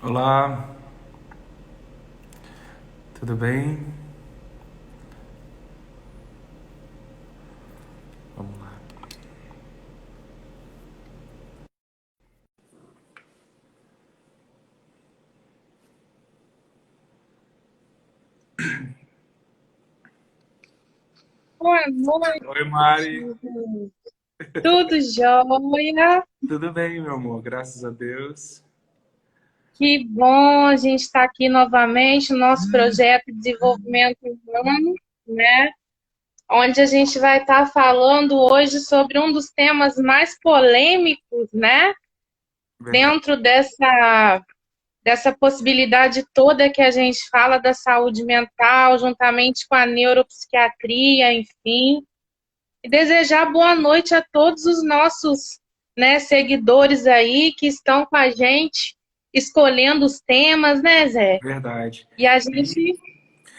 Olá, tudo bem? Vamos lá. Boa noite, Oi, Mari. tudo jóia? Tudo bem, meu amor? Graças a Deus. Que bom a gente estar aqui novamente no nosso projeto de desenvolvimento humano, né? Onde a gente vai estar falando hoje sobre um dos temas mais polêmicos, né? Verdade. Dentro dessa possibilidade toda que a gente fala da saúde mental, juntamente com a neuropsiquiatria, enfim. E desejar boa noite a todos os nossos, né, seguidores aí que estão com a gente, escolhendo os temas, né, Zé? Verdade. E a E, gente e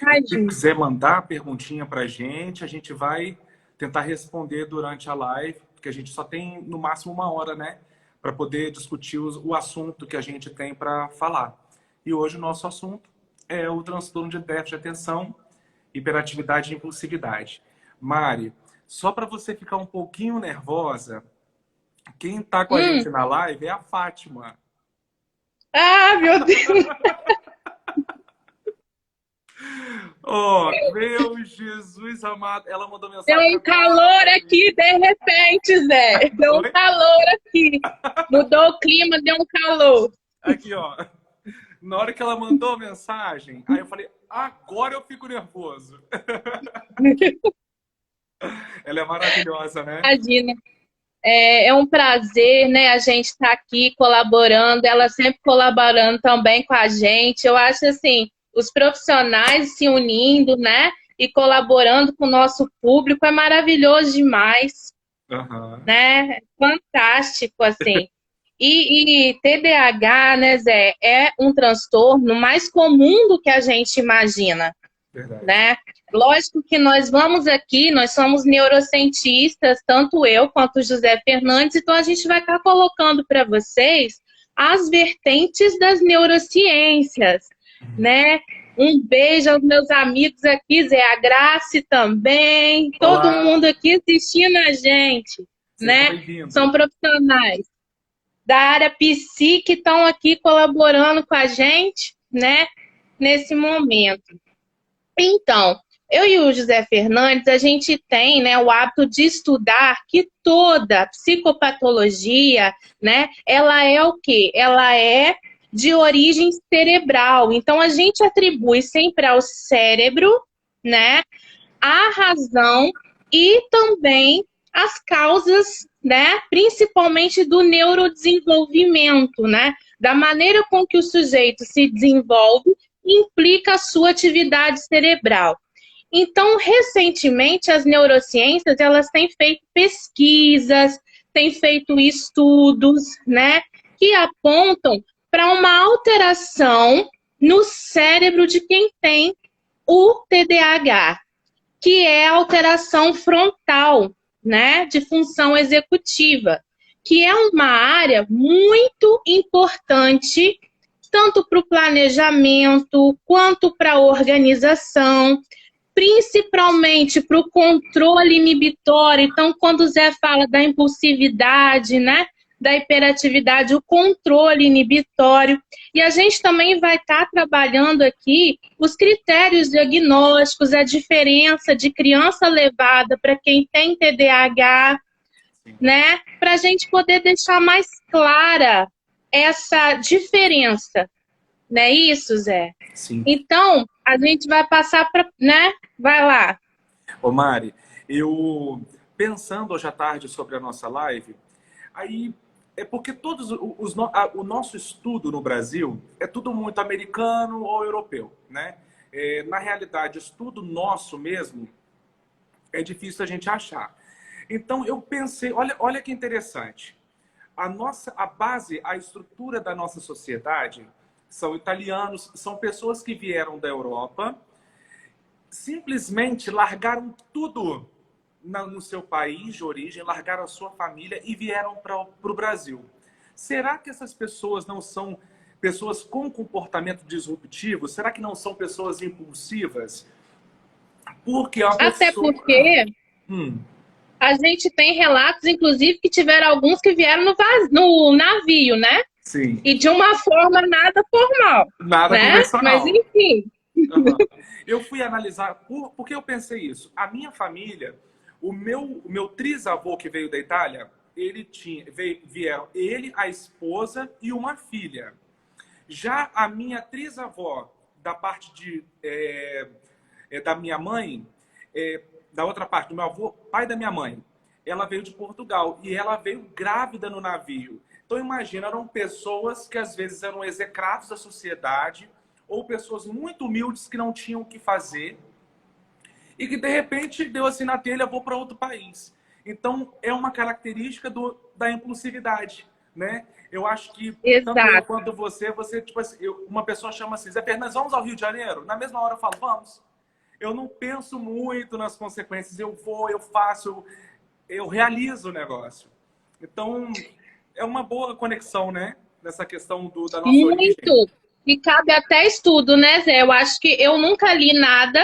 vai se junto. quiser mandar a perguntinha pra gente, a gente vai tentar responder durante a live, porque a gente só tem no máximo uma hora, né? Para poder discutir o assunto que a gente tem para falar. E hoje o nosso assunto é o transtorno de déficit de atenção, hiperatividade e impulsividade. Mari, só para você ficar um pouquinho nervosa, quem está com a Hum. gente na live é a Fátima. Ah, meu Deus, Oh, meu Jesus amado. Ela mandou deu mensagem um agora calor para mim. aqui de repente, Zé. Deu um Oi? calor aqui. Mudou o clima, deu um calor. Aqui, ó. Na hora que ela mandou a mensagem, aí eu falei, agora eu fico nervoso. Ela é maravilhosa, né? Imagina. É um prazer, né, a gente estar aqui colaborando, ela sempre colaborando também com a gente. Eu acho assim, os profissionais se unindo, né, e colaborando com o nosso público é maravilhoso demais, Aham. né? Fantástico, assim. E TDAH, né, Zé, é um transtorno mais comum do que a gente imagina, Verdade. né? Lógico que nós vamos aqui, nós somos neurocientistas, tanto eu quanto o José Fernandes, então a gente vai estar colocando para vocês as vertentes das neurociências, né? Um beijo aos meus amigos aqui, Zé, a Grace também, todo Olá, mundo aqui assistindo a gente, sejam né? São bem-vindos. profissionais da área psi que estão aqui colaborando com a gente, né? Nesse momento. Então, eu e o José Fernandes, a gente tem, né, o hábito de estudar que toda psicopatologia, né, ela é o quê? Ela é de origem cerebral. Então, a gente atribui sempre ao cérebro, né, a razão e também as causas, né, principalmente do neurodesenvolvimento, né, da maneira com que o sujeito se desenvolve implica a sua atividade cerebral. Então, recentemente, as neurociências elas têm feito pesquisas, têm feito estudos, né, que apontam para uma alteração no cérebro de quem tem o TDAH, que é a alteração frontal, né, de função executiva, que é uma área muito importante tanto para o planejamento quanto para a organização, principalmente para o controle inibitório. Então, quando o Zé fala da impulsividade, né, da hiperatividade, o controle inibitório. E a gente também vai estar trabalhando aqui os critérios diagnósticos, a diferença de criança levada para quem tem TDAH, Sim. né, para a gente poder deixar mais clara essa diferença, não é isso, Zé? Sim. Então, a gente vai passar para, né? Vai lá. Ô Mari, eu pensando hoje à tarde sobre a nossa live, aí é porque o nosso estudo no Brasil é tudo muito americano ou europeu, né? Na realidade, estudo nosso mesmo é difícil a gente achar. Então eu pensei, olha que interessante. A base, a estrutura da nossa sociedade são italianos, são pessoas que vieram da Europa, simplesmente largaram tudo no seu país de origem, largaram a sua família e vieram para o Brasil. Será que essas pessoas não são pessoas com comportamento disruptivo, será que não são pessoas impulsivas? Porque a Até pessoa... porque a gente tem relatos, inclusive, que tiveram alguns que vieram no navio, né? Sim. E de uma forma nada formal. Nada né? convencional. Mas enfim. Uhum. Eu fui analisar, por que eu pensei isso? A minha família, o meu trisavô que veio da Itália, vieram ele, a esposa e uma filha. Já a minha trisavó, da parte da minha mãe, da outra parte, do meu avô, pai da minha mãe, ela veio de Portugal e ela veio grávida no navio. Então imagina, eram pessoas que às vezes eram execrados da sociedade ou pessoas muito humildes que não tinham o que fazer e que de repente deu assim na telha, vou para outro país. Então é uma característica da impulsividade, né? Eu acho que tanto eu Exato. quanto você tipo assim, uma pessoa chama assim, Zé Fernandes, vamos ao Rio de Janeiro? Na mesma hora eu falo, vamos. Eu não penso muito nas consequências, eu vou, eu faço, eu realizo o negócio. Então é uma boa conexão, né? Nessa questão da nossa origem. Muito. E cabe até estudo, né, Zé? Eu acho que eu nunca li nada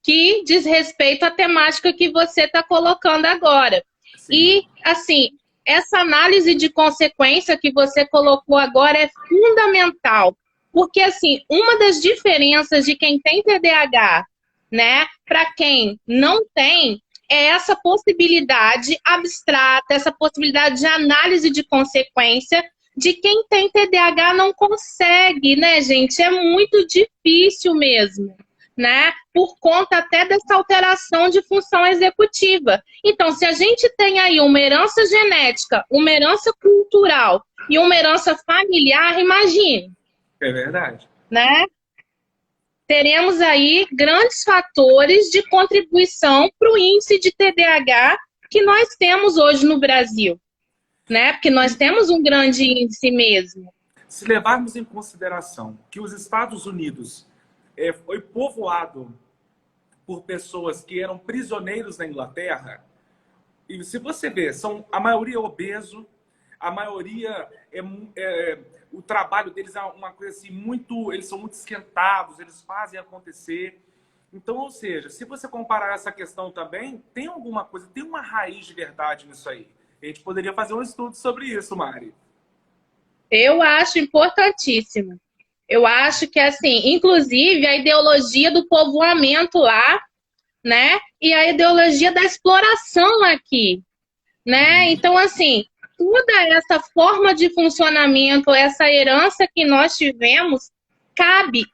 que diz respeito à temática que você está colocando agora. Sim. E, assim, essa análise de consequência que você colocou agora é fundamental. Porque, assim, uma das diferenças de quem tem TDAH, né, para quem não tem, é essa possibilidade abstrata, essa possibilidade de análise de consequência de quem tem TDAH não consegue, né, gente? É muito difícil mesmo, né? Por conta até dessa alteração de função executiva. Então, se a gente tem aí uma herança genética, uma herança cultural e uma herança familiar, imagine. É verdade. Né? Teremos aí grandes fatores de contribuição para o índice de TDAH que nós temos hoje no Brasil. Né? Porque nós temos um grande índice mesmo. Se levarmos em consideração que os Estados Unidos foi povoado por pessoas que eram prisioneiros na Inglaterra, e se você ver, a maioria é obeso, a maioria o trabalho deles é uma coisa assim eles são muito esquentados, eles fazem acontecer. Então, ou seja, se você comparar essa questão também, tem alguma coisa, tem uma raiz de verdade nisso aí. A gente poderia fazer um estudo sobre isso, Mari. Eu acho importantíssimo. Eu acho que, assim, inclusive a ideologia do povoamento lá, né? E a ideologia da exploração aqui, né? Então, assim, toda essa forma de funcionamento, essa herança que nós tivemos, cabe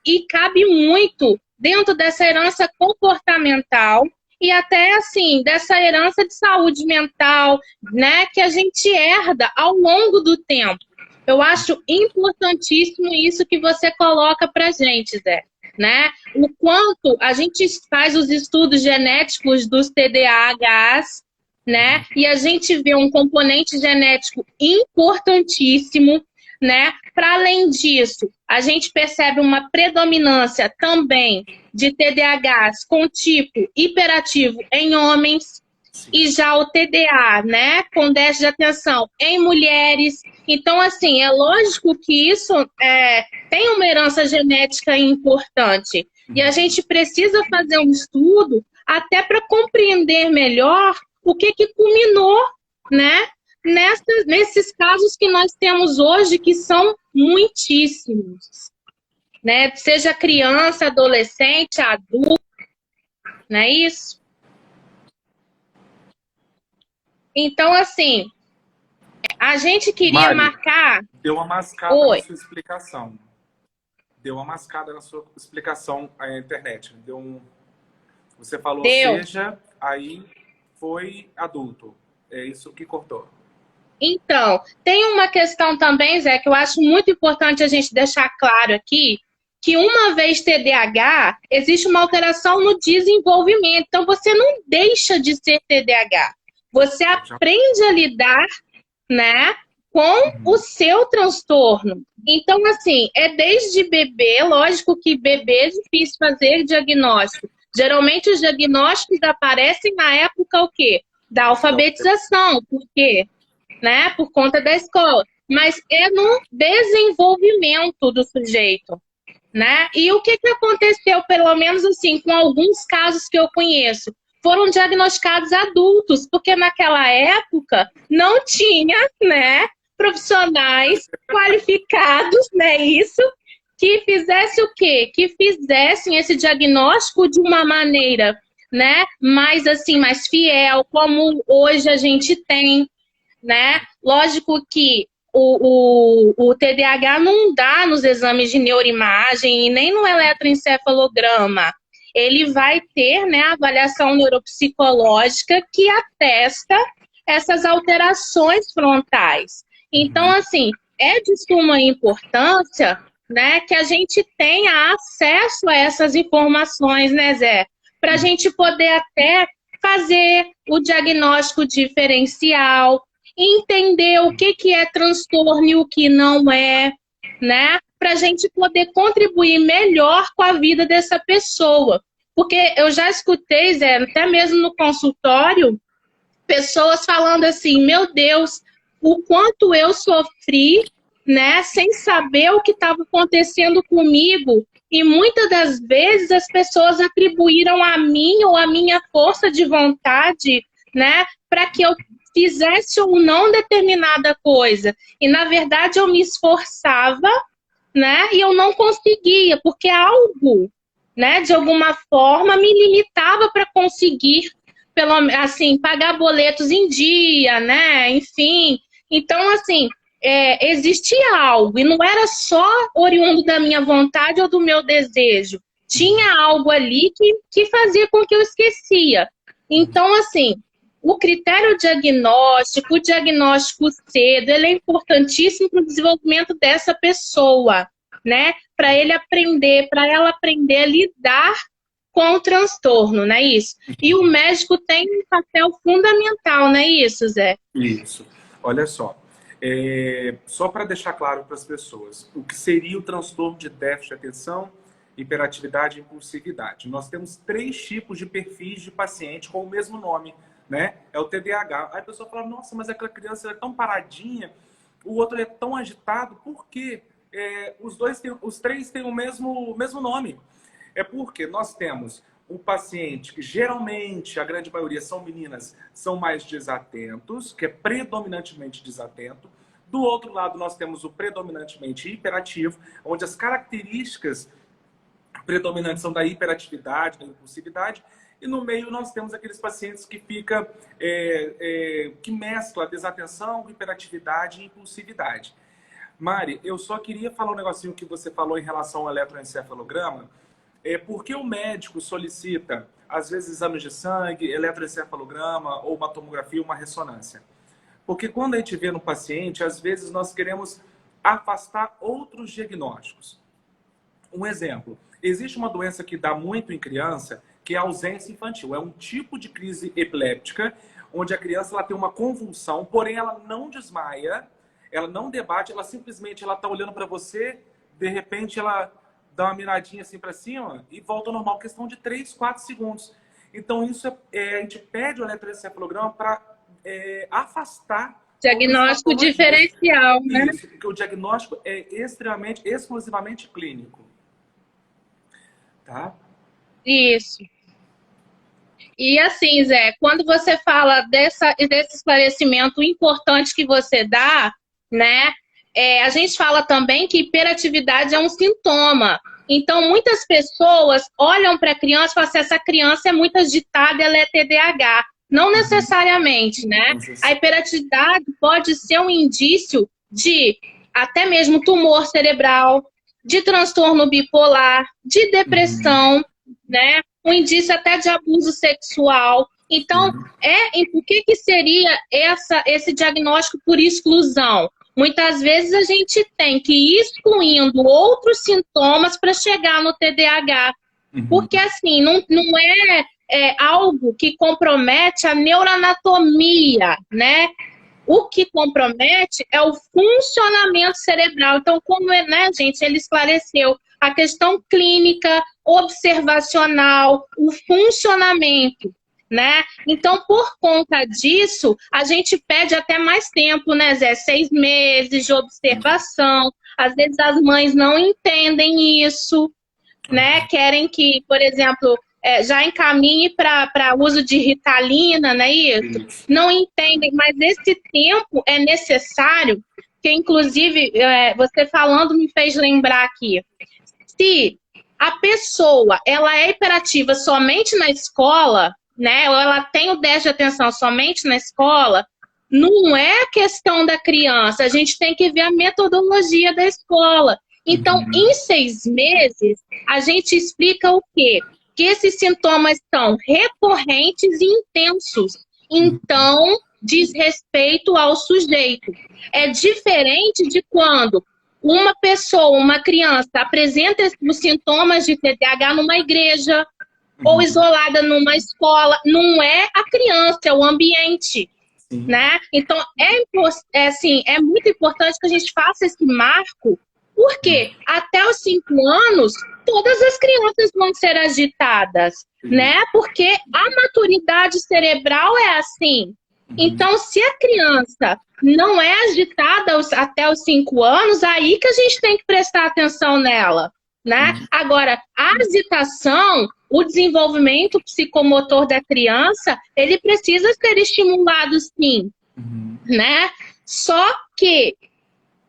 muito dentro dessa herança comportamental e até, assim, dessa herança de saúde mental, né, que a gente herda ao longo do tempo. Eu acho importantíssimo isso que você coloca pra gente, Zé, né? O quanto a gente faz os estudos genéticos dos TDAHs, né? E a gente vê um componente genético importantíssimo, né? Para além disso, a gente percebe uma predominância também de TDAHs com tipo hiperativo em homens. Sim. E já o TDA, né, com déficit de atenção em mulheres. Então, assim, é lógico que isso tem uma herança genética importante. E a gente precisa fazer um estudo até para compreender melhor o que culminou, né, nesses casos que nós temos hoje, que são muitíssimos, né? Seja criança, adolescente, adulto, não é isso? Então, assim, a gente queria Mari, marcar... Deu uma mascada na sua explicação. Deu uma mascada na sua explicação à internet. Você falou, seja, aí foi adulto. É isso que cortou. Então, tem uma questão também, Zé, que eu acho muito importante a gente deixar claro aqui, que uma vez TDAH, existe uma alteração no desenvolvimento. Então, você não deixa de ser TDAH. Você aprende a lidar, né, com o seu transtorno. Então, assim, é desde bebê, lógico que bebê é difícil fazer diagnóstico. Geralmente, os diagnósticos aparecem na época o quê? Da alfabetização. Por quê? Né? Por conta da escola. mas é no desenvolvimento do sujeito, né? E o que aconteceu, pelo menos assim, com alguns casos que eu conheço? Foram diagnosticados adultos, porque naquela época não tinha, né, profissionais qualificados, né, isso, que fizesse o quê? Que fizessem esse diagnóstico de uma maneira, né, mais assim, mais fiel, como hoje a gente tem, né? Lógico que o TDAH não dá nos exames de neuroimagem e nem no eletroencefalograma. Ele vai ter, né, a avaliação neuropsicológica que atesta essas alterações frontais. Então, assim, é de suma importância, né, que a gente tenha acesso a essas informações, né, Zé? Para a gente poder até fazer o diagnóstico diferencial, entender o que é transtorno e o que não é, né? Para a gente poder contribuir melhor com a vida dessa pessoa. Porque eu já escutei, Zé, até mesmo no consultório, pessoas falando assim, meu Deus, o quanto eu sofri, né, sem saber o que estava acontecendo comigo. E muitas das vezes as pessoas atribuíram a mim ou a minha força de vontade, né, para que eu fizesse ou não determinada coisa. E, na verdade, eu me esforçava, né, e eu não conseguia, porque algo, né, de alguma forma, me limitava para conseguir, pelo assim, pagar boletos em dia, né, enfim. Então, assim, existia algo, e não era só oriundo da minha vontade ou do meu desejo. Tinha algo ali que fazia com que eu esquecia. Então, assim, o critério diagnóstico, o diagnóstico cedo, ele é importantíssimo para o desenvolvimento dessa pessoa, né? Para ele aprender, para ela aprender a lidar com o transtorno, não é isso? E o médico tem um papel fundamental, não é isso, Zé? Isso. Olha só. Só para deixar claro para as pessoas, o que seria o transtorno de déficit de atenção, hiperatividade e impulsividade. Nós temos 3 tipos de perfis de paciente com o mesmo nome, né? É o TDAH. Aí a pessoa fala, nossa, mas aquela criança é tão paradinha, o outro é tão agitado, por quê? Os 3 têm o mesmo nome. É porque nós temos o paciente que geralmente, a grande maioria são meninas, são mais desatentos, que é predominantemente desatento. Do outro lado, nós temos o predominantemente hiperativo, onde as características predominantes são da hiperatividade, da impulsividade. E no meio nós temos aqueles pacientes que que mescla desatenção, hiperatividade e impulsividade. Mari, eu só queria falar um negocinho que você falou em relação ao eletroencefalograma. Por que o médico solicita, às vezes, exames de sangue, eletroencefalograma, ou uma tomografia, uma ressonância? Porque quando a gente vê no paciente, às vezes nós queremos afastar outros diagnósticos. Um exemplo, existe uma doença que dá muito em criança, que é a ausência infantil. É um tipo de crise epiléptica, onde a criança ela tem uma convulsão, porém ela não desmaia, ela não debate, ela simplesmente está olhando para você, de repente ela dá uma miradinha assim para cima e volta ao normal, questão de 3, 4 segundos. Então, isso a gente pede o eletroencefalograma para afastar... Diagnóstico diferencial, né? Isso, porque o diagnóstico é exclusivamente clínico. Tá? Isso. E assim, Zé, quando você fala desse esclarecimento importante que você dá, né? A gente fala também que hiperatividade é um sintoma. Então, muitas pessoas olham para a criança e falam assim, essa criança é muito agitada, ela é TDAH. Não necessariamente, né? A hiperatividade pode ser um indício de até mesmo tumor cerebral, de transtorno bipolar, de depressão, né? Um indício até de abuso sexual. Então, o que seria esse diagnóstico por exclusão? Muitas vezes a gente tem que ir excluindo outros sintomas para chegar no TDAH. Porque, assim, não é algo que compromete a neuroanatomia, né? O que compromete é o funcionamento cerebral. Então, como né, gente, ele esclareceu a questão clínica, observacional, o funcionamento, né? Então, por conta disso, a gente pede até mais tempo, né, Zé? 6 meses de observação. Às vezes as mães não entendem isso, né? Querem que, por exemplo, já encaminhe para uso de Ritalina, né? Isso. Não entendem, mas esse tempo é necessário, que inclusive você falando me fez lembrar aqui. Se a pessoa ela é hiperativa somente na escola, né? Ou ela tem o déficit de atenção somente na escola, não é a questão da criança. A gente tem que ver a metodologia da escola. Então, em 6 meses, a gente explica o quê? Que esses sintomas são recorrentes e intensos. Então, diz respeito ao sujeito. É diferente de quando uma pessoa, uma criança, apresenta os sintomas de TDAH numa igreja ou isolada numa escola. Não é a criança, é o ambiente. Né? Então, é muito importante que a gente faça esse marco, porque até os 5 anos, todas as crianças vão ser agitadas, né? Porque a maturidade cerebral é assim. Então, se a criança não é agitada até os 5 anos, aí que a gente tem que prestar atenção nela, né? Agora, a agitação, o desenvolvimento psicomotor da criança, ele precisa ser estimulado sim, né? Só que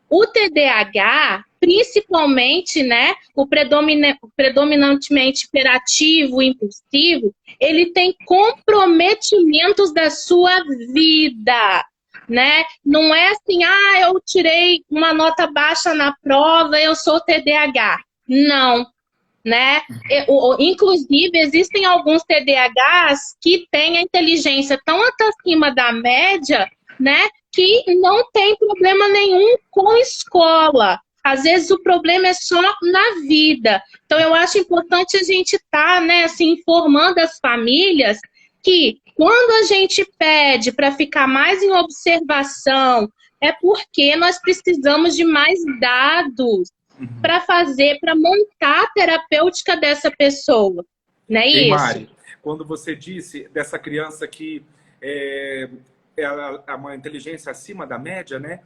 o TDAH, principalmente, né, o predominantemente hiperativo, impulsivo, ele tem comprometimentos da sua vida, né? Não é assim, eu tirei uma nota baixa na prova, eu sou TDAH. Não, né? Inclusive, existem alguns TDAHs que têm a inteligência tão acima da média, né, que não tem problema nenhum com escola. Às vezes o problema é só na vida. Então, eu acho importante a gente estar, né, assim, informando as famílias que quando a gente pede para ficar mais em observação, é porque nós precisamos de mais dados para montar a terapêutica dessa pessoa. Não é isso? Mari, quando você disse dessa criança que é uma inteligência acima da média, né?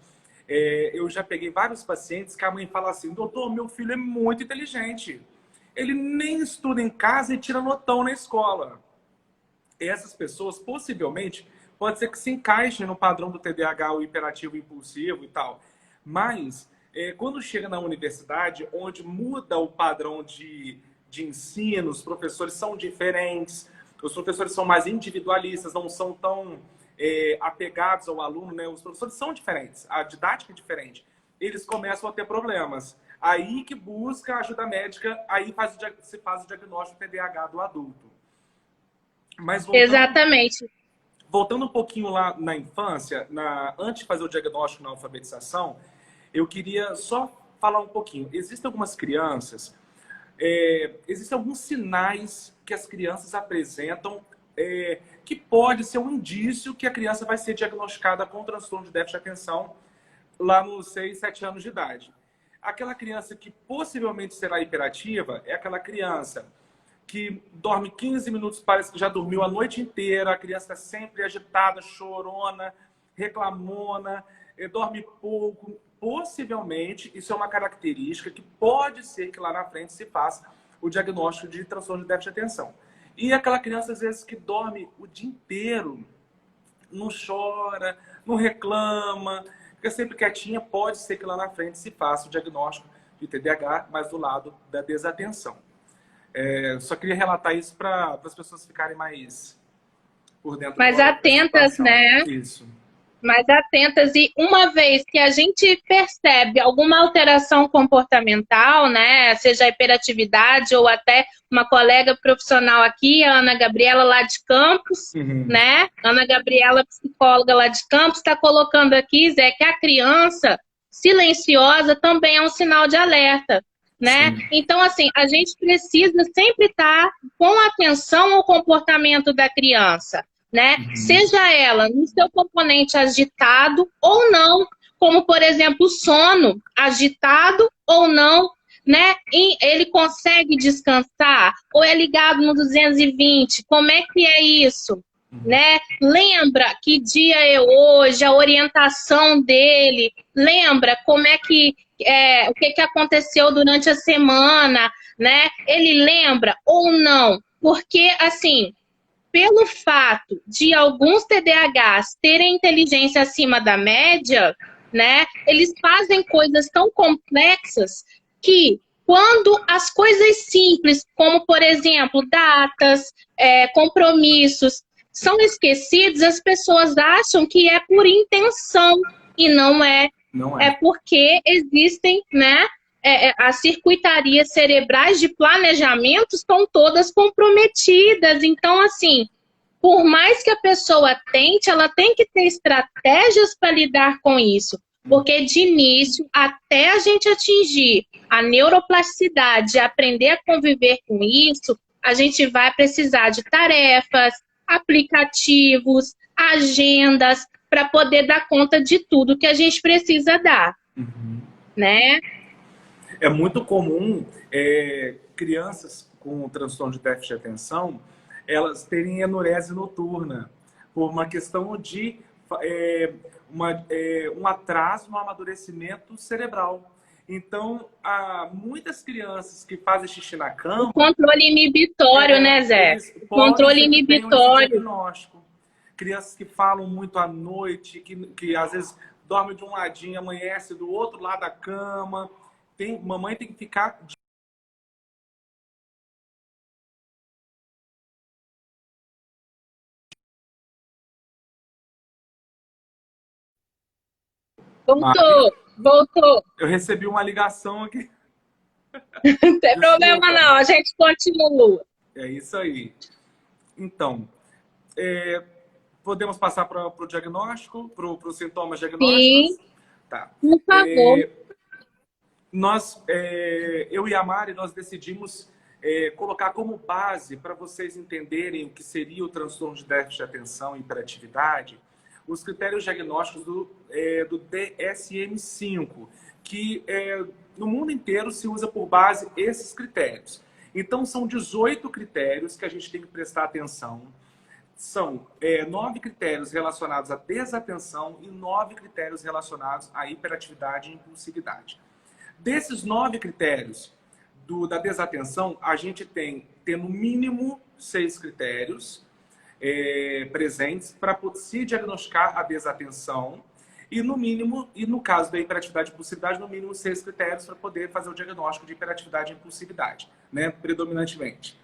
Eu já peguei vários pacientes que a mãe fala assim, doutor, meu filho é muito inteligente. Ele nem estuda em casa e tira notão na escola. Essas pessoas, possivelmente, pode ser que se encaixem no padrão do TDAH, o hiperativo impulsivo e tal. Mas, quando chega na universidade, onde muda o padrão de ensino, os professores são diferentes, os professores são mais individualistas, não são tão apegados ao aluno, né? Os professores são diferentes, a didática é diferente. Eles começam a ter problemas. Aí que busca ajuda médica, aí se faz o diagnóstico TDAH do adulto. Mas exatamente. Voltando um pouquinho lá na infância, antes de fazer o diagnóstico na alfabetização, eu queria só falar um pouquinho. Existem algumas crianças, existem alguns sinais que as crianças apresentam que pode ser um indício que a criança vai ser diagnosticada com transtorno de déficit de atenção lá nos 6, 7 anos de idade. Aquela criança que possivelmente será hiperativa é aquela criança que dorme 15 minutos, parece que já dormiu a noite inteira, a criança está sempre agitada, chorona, reclamona, dorme pouco. Possivelmente, isso é uma característica que pode ser que lá na frente se faça o diagnóstico de transtorno de déficit de atenção. E aquela criança, às vezes, que dorme o dia inteiro, não chora, não reclama, fica sempre quietinha, pode ser que lá na frente se faça o diagnóstico de TDAH, mas do lado da desatenção. Só queria relatar isso para as pessoas ficarem mais por dentro. Mais atentas, né? Isso. Mais atentas. E uma vez que a gente percebe alguma alteração comportamental, né? Seja a hiperatividade ou até uma colega profissional aqui, a Ana Gabriela lá de Campos, né? Ana Gabriela, psicóloga lá de Campos, está colocando aqui, Zé, que a criança silenciosa também é um sinal de alerta. Né? Então, assim, a gente precisa sempre estar com atenção ao comportamento da criança, né? Seja ela no seu componente agitado ou não, como, por exemplo, o sono, agitado ou não, né? E ele consegue descansar ou é ligado no 220? Como é que é isso? né? Lembra que dia é hoje, a orientação dele, lembra como é que o que que aconteceu durante a semana, né? Ele lembra ou não? Porque assim, pelo fato de alguns TDAHs terem inteligência acima da média, né? Eles fazem coisas tão complexas que quando as coisas simples, como por exemplo, datas, compromissos, são esquecidos, as pessoas acham que é por intenção e não é. Não É é. porque existem, né? As circuitarias cerebrais de planejamento estão todas comprometidas. Então, assim, por mais que a pessoa tente, ela tem que ter estratégias para lidar com isso. Porque de início, até a gente atingir a neuroplasticidade, aprender a conviver com isso, a gente vai precisar de tarefas, aplicativos, agendas, para poder dar conta de tudo que a gente precisa dar, né? É muito comum crianças com transtorno de déficit de atenção, elas terem enurese noturna, por uma questão de um atraso no amadurecimento cerebral. Então, há muitas crianças que fazem xixi na O cama, controle inibitório, né, Zé? eles O podem controle ser que tenham esse inibitório. diagnóstico. Crianças que falam muito à noite, que às vezes dormem de um ladinho, amanhece do outro lado da cama. Mamãe tem que ficar. Mari, Voltou. eu recebi uma ligação aqui. Não tem problema Desculpa. não, a gente continua. É isso aí. Então, podemos passar para o diagnóstico, para os sintomas Sim, diagnósticos? Tá. por favor. Eu e a Mari, nós decidimos colocar como base para vocês entenderem o que seria o transtorno de déficit de atenção e hiperatividade, os critérios diagnósticos do DSM-5, que no mundo inteiro se usa por base esses critérios. Então, são 18 critérios que a gente tem que prestar atenção. São 9 critérios relacionados à desatenção e 9 critérios relacionados à hiperatividade e impulsividade. Desses 9 critérios da desatenção, a gente tem no mínimo 6 critérios presentes para se diagnosticar a desatenção e no caso da hiperatividade e impulsividade, no mínimo 6 critérios para poder fazer o diagnóstico de hiperatividade e impulsividade, né, predominantemente.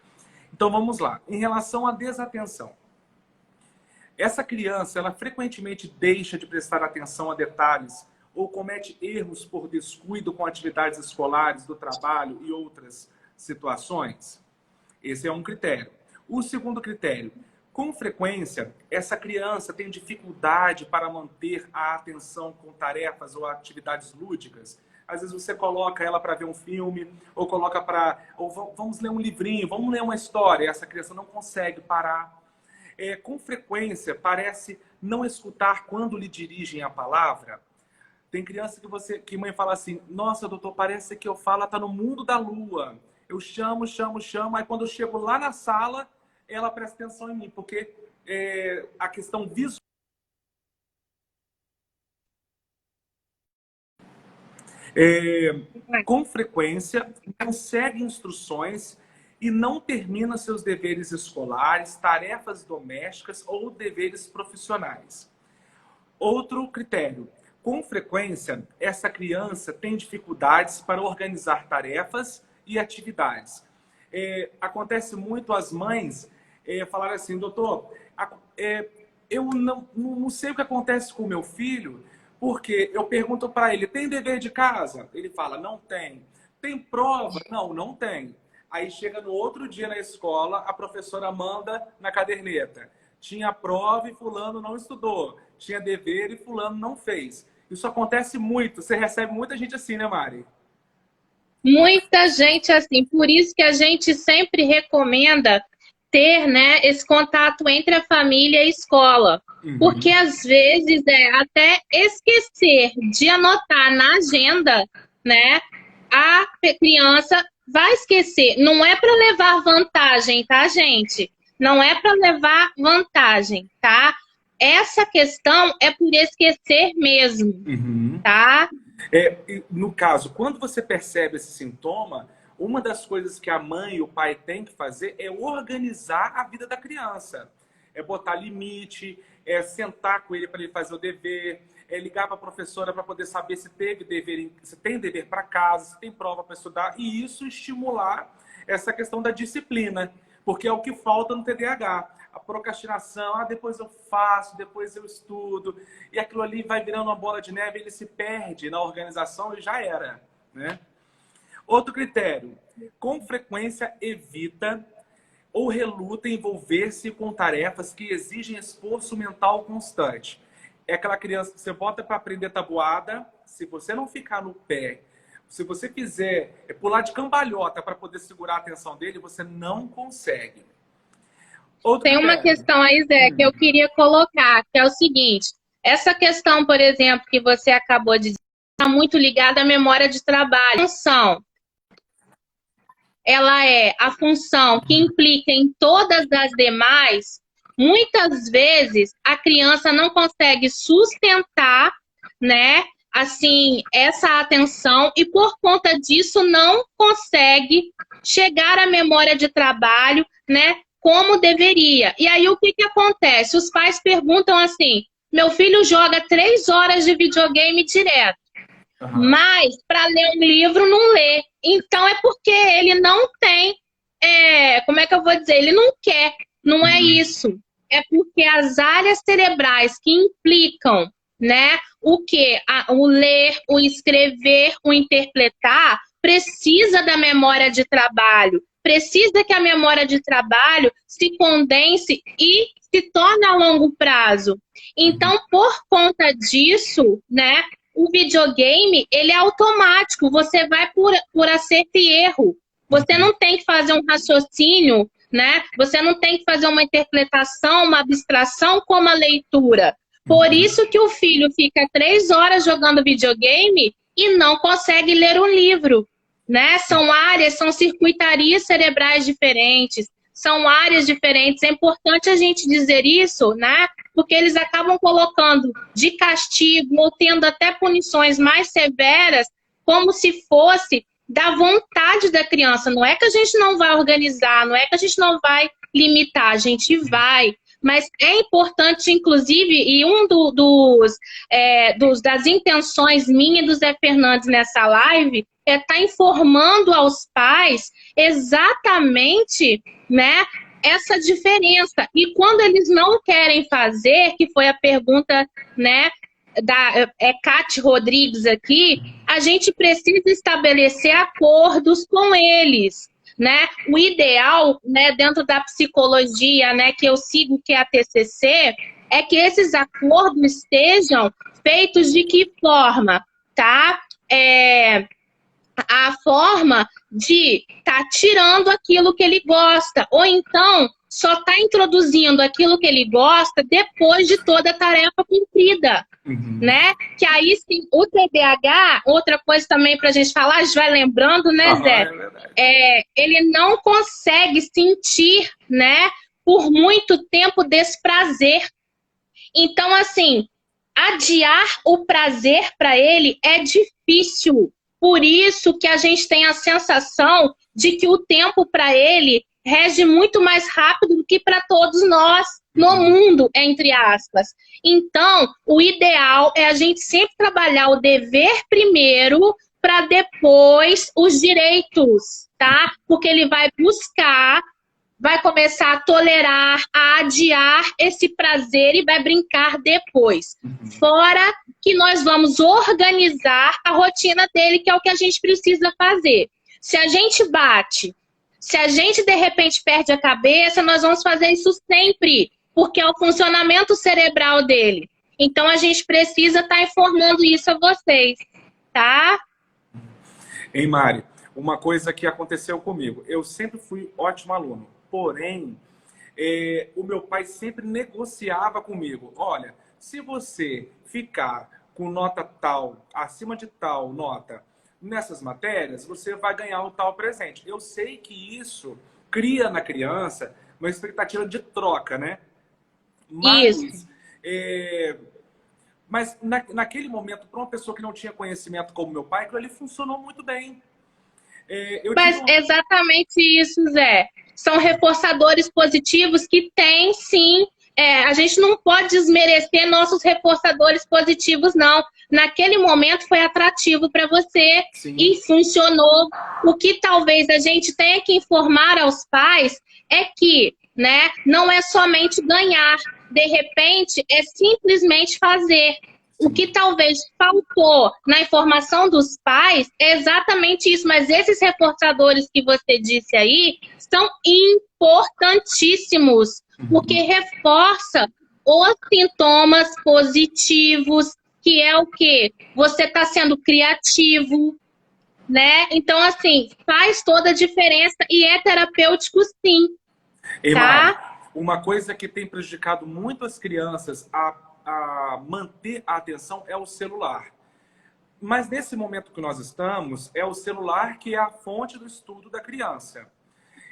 Então vamos lá. Em relação à desatenção, essa criança, ela frequentemente deixa de prestar atenção a detalhes ou comete erros por descuido com atividades escolares, do trabalho e outras situações? Esse é um critério. O segundo critério, com frequência, essa criança tem dificuldade para manter a atenção com tarefas ou atividades lúdicas. Às vezes você coloca ela para ver um filme, ou coloca ou vamos ler um livrinho, vamos ler uma história, e essa criança não consegue parar. Com frequência, parece não escutar quando lhe dirigem a palavra. Tem criança que mãe fala assim, nossa, doutor, parece que eu falo, tá no mundo da lua. Eu chamo, aí quando eu chego lá na sala, ela presta atenção em mim, porque a questão visual... com frequência, não segue instruções e não termina seus deveres escolares, tarefas domésticas ou deveres profissionais. Outro critério. Com frequência, essa criança tem dificuldades para organizar tarefas e atividades. Acontece muito as mães falarem assim, doutor, eu não sei o que acontece com o meu filho, porque eu pergunto para ele, tem dever de casa? Ele fala, não tem. Tem prova? Não, não tem. Aí chega no outro dia na escola, a professora manda na caderneta. Tinha prova e fulano não estudou. Tinha dever e fulano não fez. Isso acontece muito. Você recebe muita gente assim, né, Mari? Muita gente assim. Por isso que a gente sempre recomenda ter, né, esse contato entre a família e a escola. Porque às vezes até esquecer de anotar na agenda, né, a criança vai esquecer. Não é para levar vantagem, tá, gente? não é para levar vantagem, tá? Essa questão é por esquecer mesmo, Uhum. tá? No caso, quando você percebe esse sintoma, uma das coisas que a mãe e o pai têm que fazer é organizar a vida da criança. É botar limite, é sentar com ele para ele fazer o dever, é ligar para a professora para poder saber se teve dever, se tem dever para casa, se tem prova para estudar, e isso estimular essa questão da disciplina, porque é o que falta no TDAH. A procrastinação, depois eu faço, depois eu estudo, e aquilo ali vai virando uma bola de neve, ele se perde na organização e já era, né? Outro critério, com frequência evita ou reluta em envolver-se com tarefas que exigem esforço mental constante. É aquela criança que você bota para aprender tabuada, se você não ficar no pé, se você fizer pular de cambalhota para poder segurar a atenção dele, você não consegue. Outro Tem uma critério. questão aí, Zé, que eu queria colocar, que é o seguinte: essa questão, por exemplo, que você acabou de dizer, está muito ligada à memória de trabalho. A função, ela é a função que implica em todas as demais. Muitas vezes a criança não consegue sustentar, né, assim, essa atenção e por conta disso não consegue chegar à memória de trabalho, né, como deveria. E aí o que que acontece? Os pais perguntam assim: meu filho joga 3 horas de videogame direto, mas para ler um livro não lê. Então é porque ele não tem, como é que eu vou dizer? Ele não quer, não é isso. É porque as áreas cerebrais que implicam, né, o que? O ler, o escrever, o interpretar, precisa da memória de trabalho. Precisa que a memória de trabalho se condense e se torne a longo prazo. Então, por conta disso, né, o videogame, ele é automático. Você vai por acerto e erro. Você não tem que fazer um raciocínio, né? Você não tem que fazer uma interpretação, uma abstração como a leitura. Por isso que o filho fica 3 horas jogando videogame e não consegue ler um livro, né? São áreas, são circuitarias cerebrais diferentes, são áreas diferentes. É importante a gente dizer isso, né? Porque eles acabam colocando de castigo ou tendo até punições mais severas, como se fosse da vontade da criança. Não é que a gente não vai organizar, não é que a gente não vai limitar, a gente vai. Mas é importante, inclusive, e das intenções minha e do Zé Fernandes nessa live é estar informando aos pais exatamente, né, essa diferença. E quando eles não querem fazer, que foi a pergunta, né, da Cátia Rodrigues aqui, a gente precisa estabelecer acordos com eles, né? O ideal, né, dentro da psicologia, né, que eu sigo, que é a TCC, é que esses acordos estejam feitos de que forma, tá? A forma de estar tirando aquilo que ele gosta, ou então só está introduzindo aquilo que ele gosta depois de toda a tarefa cumprida, né? Que aí sim, o TDAH, outra coisa também para a gente falar, a gente vai lembrando, né, Zé? Ele não consegue sentir, né, por muito tempo desprazer. Então, assim, adiar o prazer para ele é difícil. Por isso que a gente tem a sensação de que o tempo para ele rege muito mais rápido do que para todos nós no mundo, entre aspas. Então, o ideal é a gente sempre trabalhar o dever primeiro para depois os direitos, tá? Porque ele vai buscar, vai começar a tolerar, a adiar esse prazer e vai brincar depois. Fora que nós vamos organizar a rotina dele, que é o que a gente precisa fazer. Se a gente bate, se a gente de repente perde a cabeça, nós vamos fazer isso sempre, porque é o funcionamento cerebral dele. Então a gente precisa estar informando isso a vocês, tá? Hein, Mari? Uma coisa que aconteceu comigo. Eu sempre fui ótimo aluno, porém, o meu pai sempre negociava comigo. Olha, se você ficar com nota tal, acima de tal nota, nessas matérias, você vai ganhar um tal presente. Eu sei que isso cria na criança uma expectativa de troca, né? Isso. Mas naquele momento, para uma pessoa que não tinha conhecimento como meu pai, aquilo ali funcionou muito bem. Eu tive Mas exatamente isso, Zé. São reforçadores positivos que têm, sim. A gente não pode desmerecer nossos reforçadores positivos, não. Naquele momento foi atrativo para você Sim. e funcionou. O que talvez a gente tenha que informar aos pais é que, né, não é somente ganhar. De repente, é simplesmente fazer. O que talvez faltou na informação dos pais é exatamente isso, mas esses reforçadores que você disse aí são importantíssimos, porque reforça os sintomas positivos, que é o quê? Você está sendo criativo, né? Então, assim, faz toda a diferença e é terapêutico, sim, Mari, tá? uma coisa que tem prejudicado muito as crianças a manter a atenção é o celular. Mas nesse momento que nós estamos, é o celular que é a fonte do estudo da criança.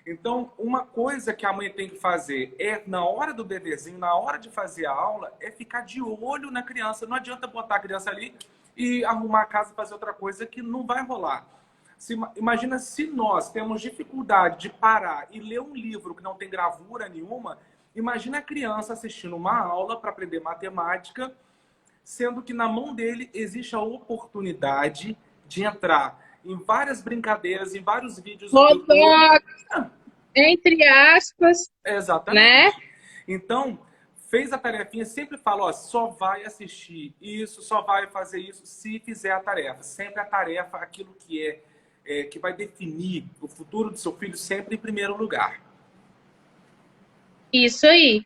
Então, uma coisa que a mãe tem que fazer é, na hora do bebezinho, na hora de fazer a aula, é ficar de olho na criança. Não adianta botar a criança ali e arrumar a casa e fazer outra coisa que não vai rolar. Imagina se nós temos dificuldade de parar e ler um livro que não tem gravura nenhuma, imagina a criança assistindo uma aula para aprender matemática, sendo que na mão dele existe a oportunidade de entrar em várias brincadeiras, em vários vídeos do YouTube. Entre aspas, Exatamente. né? Então, fez a tarefinha, sempre fala, ó, só vai assistir isso, só vai fazer isso se fizer a tarefa. Sempre a tarefa, aquilo que que vai definir o futuro do seu filho, sempre em primeiro lugar. Isso aí.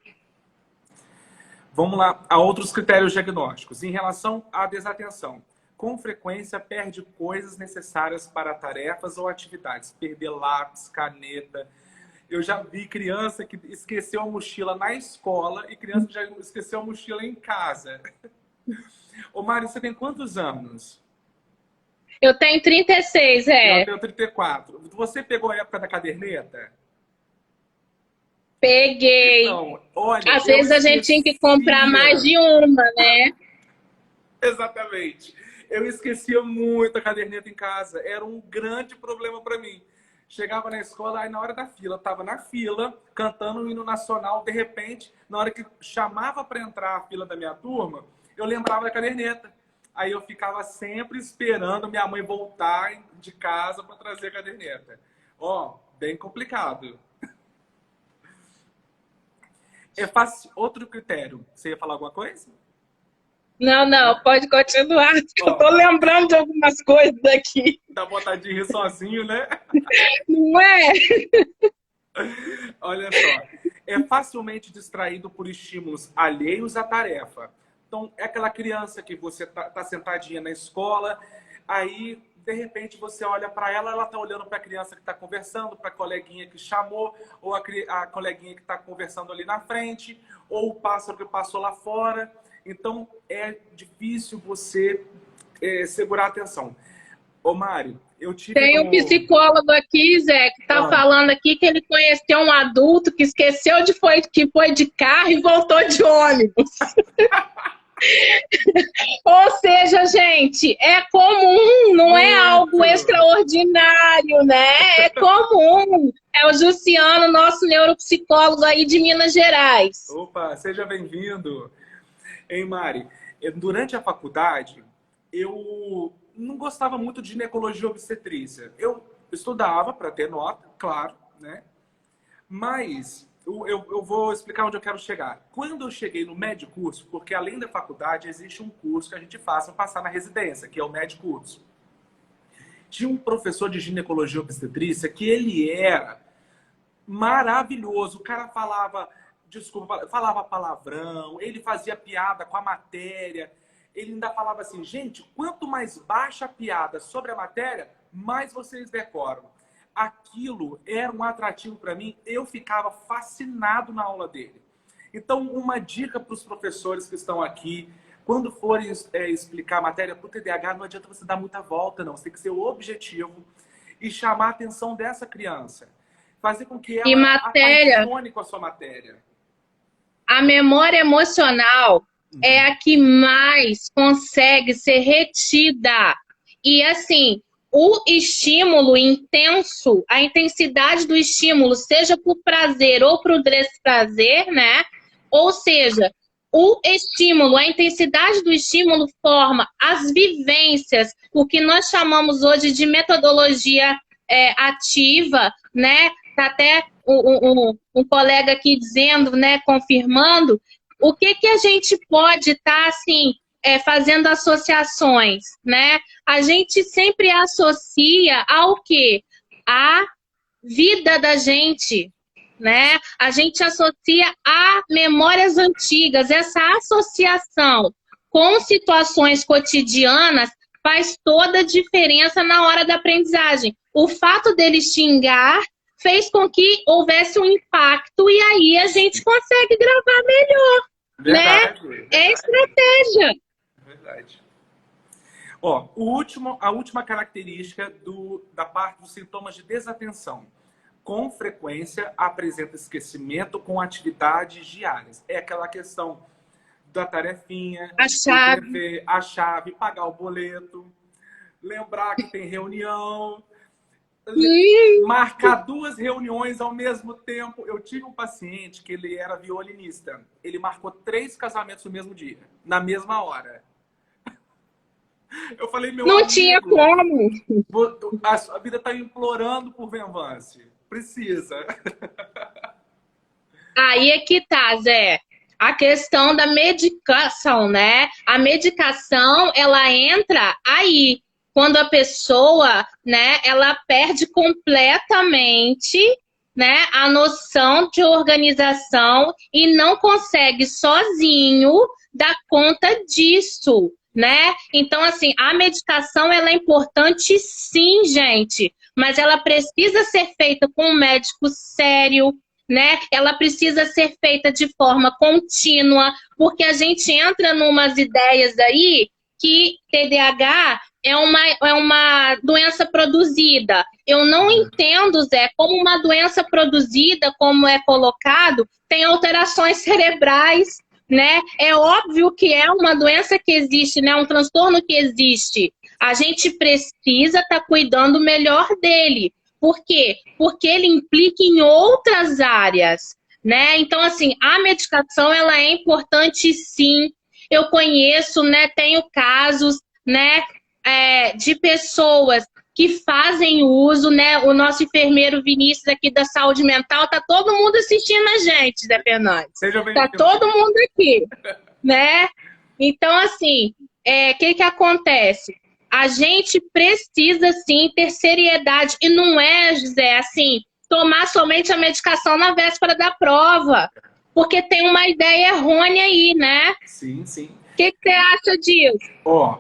Vamos lá a outros critérios diagnósticos. Em relação à desatenção, com frequência perde coisas necessárias para tarefas ou atividades. Perder lápis, caneta. Eu já vi criança que esqueceu a mochila na escola e criança que já esqueceu a mochila em casa. Ô, Mari, você tem quantos anos? Eu tenho 36, Eu tenho 34. Você pegou a época da caderneta? Peguei. Então, olha, às vezes a gente tinha que comprar mais de uma, né? Exatamente. Eu esquecia muito a caderneta em casa. Era um grande problema para mim. Chegava na escola, aí na hora da fila, eu tava na fila, cantando o hino nacional. De repente, na hora que chamava para entrar a fila da minha turma, eu lembrava da caderneta. Aí eu ficava sempre esperando minha mãe voltar de casa para trazer a caderneta. Ó, bem complicado. É fácil. Outro critério. Você ia falar alguma coisa? Não, pode continuar. Ó, eu tô lembrando de algumas coisas daqui. Dá vontade de rir sozinho, né? Não é? Olha só. É facilmente distraído por estímulos alheios à tarefa. Então, é aquela criança que você tá sentadinha na escola, aí, de repente, você olha para ela, ela tá olhando para a criança que está conversando, para a coleguinha que chamou, ou a coleguinha que está conversando ali na frente, ou o pássaro que passou lá fora. Então, é difícil você segurar a atenção. Ô, Mário, eu tive... Tem um psicólogo aqui, Zé, que tá falando aqui que ele conheceu um adulto que esqueceu que foi de carro e voltou de ônibus. Ou seja, gente, é comum, não é algo extraordinário, né? É comum. É o Jussiano, nosso neuropsicólogo aí de Minas Gerais. Opa, seja bem-vindo. Hein, Mari? Durante a faculdade, eu não gostava muito de ginecologia e obstetrícia. Eu estudava para ter nota, claro, né? Mas eu vou explicar onde eu quero chegar. Quando eu cheguei no Medicurso, porque além da faculdade existe um curso que a gente faz para passar na residência, que é o Medicurso. Tinha um professor de ginecologia e obstetrícia que ele era maravilhoso. O cara falava, falava palavrão, ele fazia piada com a matéria. Ele ainda falava assim, gente, quanto mais baixa a piada sobre a matéria, mais vocês decoram. Aquilo era um atrativo para mim, eu ficava fascinado na aula dele. Então, uma dica para os professores que estão aqui, quando forem explicar a matéria para o TDAH, não adianta você dar muita volta, não. Você tem que ser objetivo e chamar a atenção dessa criança. fazer com que E ela matéria, apaixone com a sua matéria. a memória emocional é a que mais consegue ser retida. E assim, o estímulo intenso, a intensidade do estímulo, seja por prazer ou por desprazer, né? Ou seja, o estímulo, a intensidade do estímulo forma as vivências, o que nós chamamos hoje de metodologia ativa, né? Tá até um colega aqui dizendo, né, confirmando, o que que a gente pode estar, assim, fazendo associações, né? A gente sempre associa ao quê? A vida da gente, né? A gente associa a memórias antigas. Essa associação com situações cotidianas faz toda a diferença na hora da aprendizagem. O fato dele xingar fez com que houvesse um impacto e aí a gente consegue gravar melhor, Verdade, né? verdade. É estratégia. Verdade. Ó, a última característica da parte dos sintomas de desatenção. Com frequência apresenta esquecimento com atividades diárias. É aquela questão da tarefinha, A chave. dever, a chave, pagar o boleto, lembrar que tem reunião, marcar 2 reuniões ao mesmo tempo. Eu tive um paciente que ele era violinista. Ele marcou 3 casamentos no mesmo dia, na mesma hora. Eu falei, meu Não amigo, tinha como. a sua vida está implorando por Venvance. Precisa. Aí é que tá, Zé. A questão da medicação, né? A medicação, ela entra aí. Quando a pessoa, né, ela perde completamente, né, a noção de organização e não consegue sozinho dar conta disso, né? Então, assim, a medicação, ela é importante sim, gente, mas ela precisa ser feita com um médico sério, né? Ela precisa ser feita de forma contínua, porque a gente entra numas ideias aí que TDAH é uma doença produzida. Eu não entendo, Zé, como uma doença produzida, como é colocado, tem alterações cerebrais, né? É óbvio que é uma doença que existe, né? Um transtorno que existe. A gente precisa estar cuidando melhor dele. Por quê? Porque ele implica em outras áreas, né? Então, assim, a medicação, ela é importante, sim. Eu conheço, né? Tenho casos, né? De pessoas que fazem uso, né? O nosso enfermeiro Vinícius aqui da saúde mental, tá todo mundo assistindo a gente, Zé Fernandes. Tá todo mundo aqui, né? Então, assim, que acontece? A gente precisa, sim, ter seriedade. E não é, José, assim, tomar somente a medicação na véspera da prova. Porque tem uma ideia errônea aí, né? Sim, sim. O que você acha disso? Ó,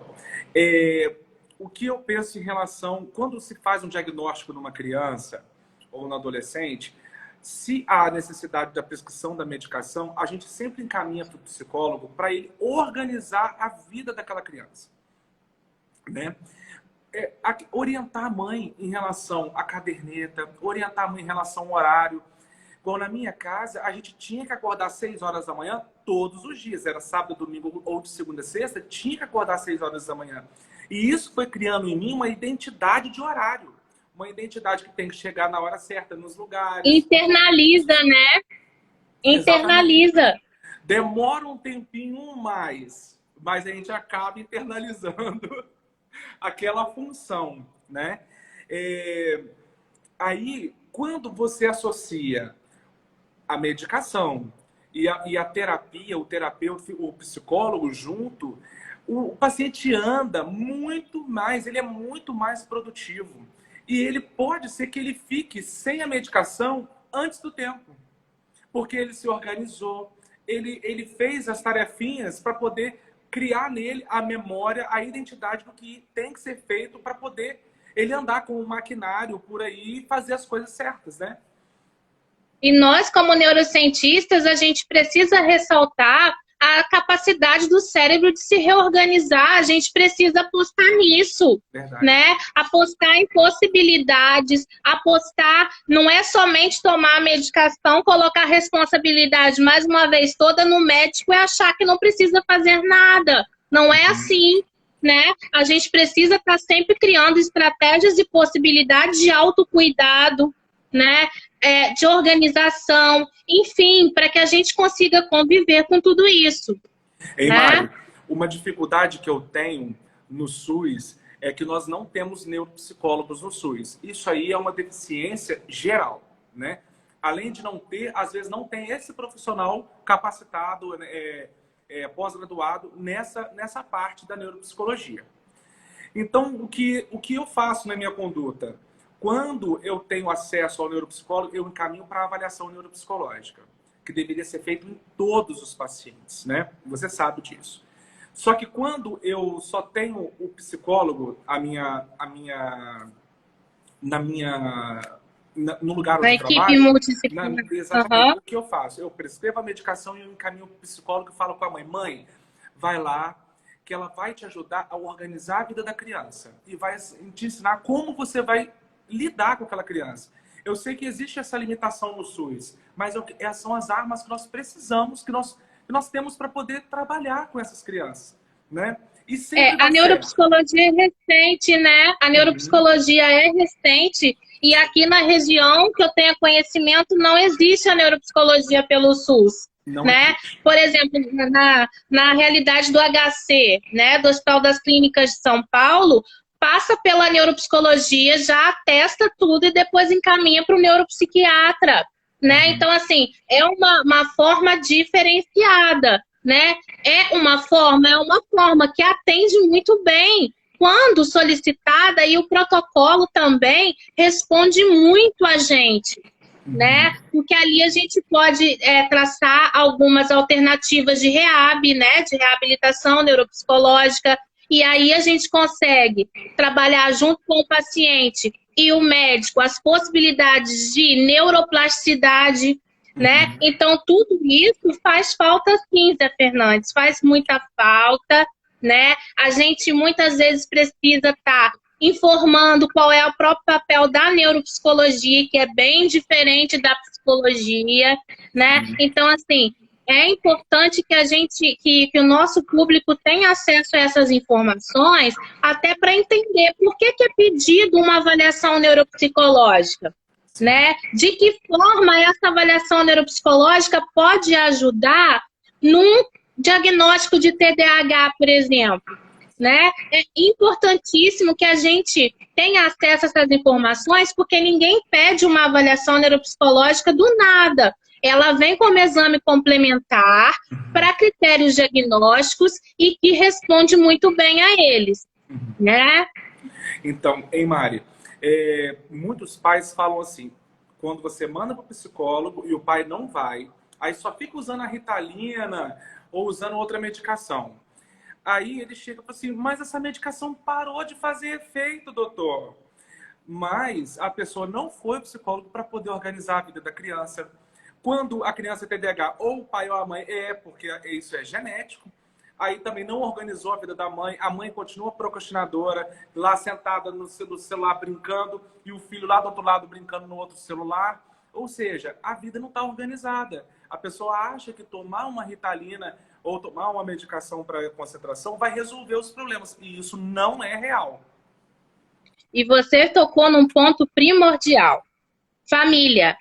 o que eu penso em relação... Quando se faz um diagnóstico numa criança ou no adolescente, se há necessidade da prescrição da medicação, a gente sempre encaminha para o psicólogo para ele organizar a vida daquela criança. Né? Orientar a mãe em relação à caderneta, orientar a mãe em relação ao horário. Bom, na minha casa, a gente tinha que acordar às 6 horas da manhã todos os dias. Era sábado, domingo ou de segunda a sexta, tinha que acordar às 6 horas da manhã. E isso foi criando em mim uma identidade de horário. Uma identidade que tem que chegar na hora certa, nos lugares. Internaliza, né? Internaliza. Exatamente. Demora um tempinho mais, mas a gente acaba internalizando aquela função, né? Aí, quando você associa a medicação e a terapia, o terapeuta, o psicólogo junto, o paciente anda muito mais, ele é muito mais produtivo. E ele pode ser que ele fique sem a medicação antes do tempo. Porque ele se organizou, ele fez as tarefinhas para poder criar nele a memória, a identidade do que tem que ser feito para poder ele andar com o maquinário por aí e fazer as coisas certas, né? E nós, como neurocientistas, a gente precisa ressaltar a capacidade do cérebro de se reorganizar. A gente precisa apostar nisso, Verdade. né? Apostar em possibilidades, apostar, não é somente tomar a medicação, colocar a responsabilidade, mais uma vez, toda no médico e achar que não precisa fazer nada. Não é assim, né? A gente precisa estar sempre criando estratégias e possibilidades de autocuidado, né? De organização, enfim, para que a gente consiga conviver com tudo isso. Ei, né? Mari, uma dificuldade que eu tenho no SUS é que nós não temos neuropsicólogos no SUS. Isso aí é uma deficiência geral, né? Além de não ter, às vezes não tem esse profissional capacitado, pós-graduado nessa parte da neuropsicologia. Então, o que eu faço na minha conduta? Quando eu tenho acesso ao neuropsicólogo, eu encaminho para a avaliação neuropsicológica, que deveria ser feito em todos os pacientes, né? Você sabe disso. Só que quando eu só tenho o psicólogo no lugar onde eu trabalho, exatamente o que eu faço? Eu prescrevo a medicação e eu encaminho para o psicólogo e falo com a mãe: mãe, vai lá, que ela vai te ajudar a organizar a vida da criança e vai te ensinar como você vai lidar com aquela criança. Eu sei que existe essa limitação no SUS, mas são as armas que nós precisamos, que nós temos para poder trabalhar com essas crianças, né? E a neuropsicologia é recente, né? A neuropsicologia é recente e aqui na região que eu tenho conhecimento não existe a neuropsicologia pelo SUS. Né? Por exemplo, na realidade do HC, né, do Hospital das Clínicas de São Paulo, passa pela neuropsicologia, já atesta tudo e depois encaminha para o neuropsiquiatra, né? Então, assim, é uma forma diferenciada, né? É uma forma que atende muito bem quando solicitada, e o protocolo também responde muito a gente, né? Porque ali a gente pode traçar algumas alternativas de reab, né? De reabilitação neuropsicológica, e aí a gente consegue trabalhar junto com o paciente e o médico as possibilidades de neuroplasticidade, né? Então, tudo isso faz falta sim, Zé Fernandes, faz muita falta, né? A gente muitas vezes precisa estar informando qual é o próprio papel da neuropsicologia, que é bem diferente da psicologia, né? Então, assim, é importante que o nosso público tenha acesso a essas informações, até para entender por que é pedido uma avaliação neuropsicológica, né? De que forma essa avaliação neuropsicológica pode ajudar num diagnóstico de TDAH, por exemplo, né? É importantíssimo que a gente tenha acesso a essas informações, porque ninguém pede uma avaliação neuropsicológica do nada. Ela vem como exame complementar para critérios diagnósticos e que responde muito bem a eles, né? Então, Mari, muitos pais falam assim, quando você manda para o psicólogo e o pai não vai, aí só fica usando a Ritalina ou usando outra medicação. Aí ele chega e fala assim, mas essa medicação parou de fazer efeito, doutor. Mas a pessoa não foi ao psicólogo para poder organizar a vida da criança. Quando a criança é TDAH, ou o pai ou a mãe porque isso é genético, aí também não organizou a vida da mãe, a mãe continua procrastinadora, lá sentada no celular brincando, e o filho lá do outro lado brincando no outro celular. Ou seja, a vida não está organizada. A pessoa acha que tomar uma Ritalina ou tomar uma medicação para concentração vai resolver os problemas, e isso não é real. E você tocou num ponto primordial. Família.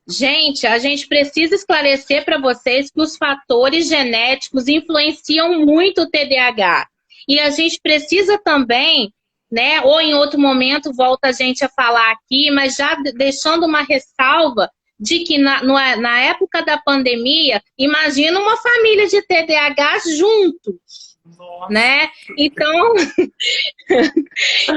Gente, a gente precisa esclarecer para vocês que os fatores genéticos influenciam muito o TDAH. E a gente precisa também, né, ou em outro momento volta a gente a falar aqui, mas já deixando uma ressalva de que na época da pandemia, imagina uma família de TDAH juntos. Nossa. Né? Então,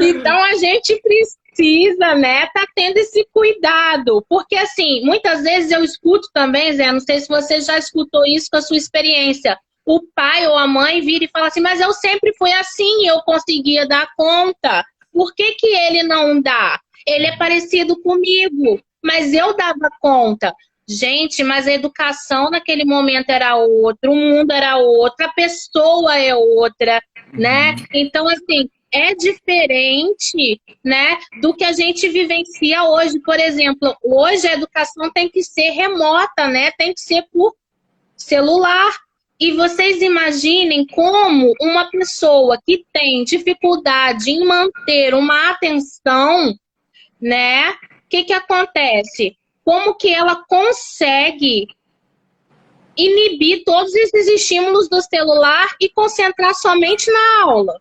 então a gente precisa, né, tá tendo esse cuidado, porque assim, muitas vezes eu escuto também, Zé, não sei se você já escutou isso com a sua experiência, o pai ou a mãe vira e fala assim, mas eu sempre fui assim, eu conseguia dar conta, por que ele não dá? Ele é parecido comigo, mas eu dava conta. Gente, mas a educação naquele momento era outra, o mundo era outro, a pessoa é outra, né? Uhum. Então, assim, é diferente, né, do que a gente vivencia hoje. Por exemplo, hoje a educação tem que ser remota, né? Tem que ser por celular. E vocês imaginem como uma pessoa que tem dificuldade em manter uma atenção, né? O que que acontece? Como que ela consegue inibir todos esses estímulos do celular e concentrar somente na aula?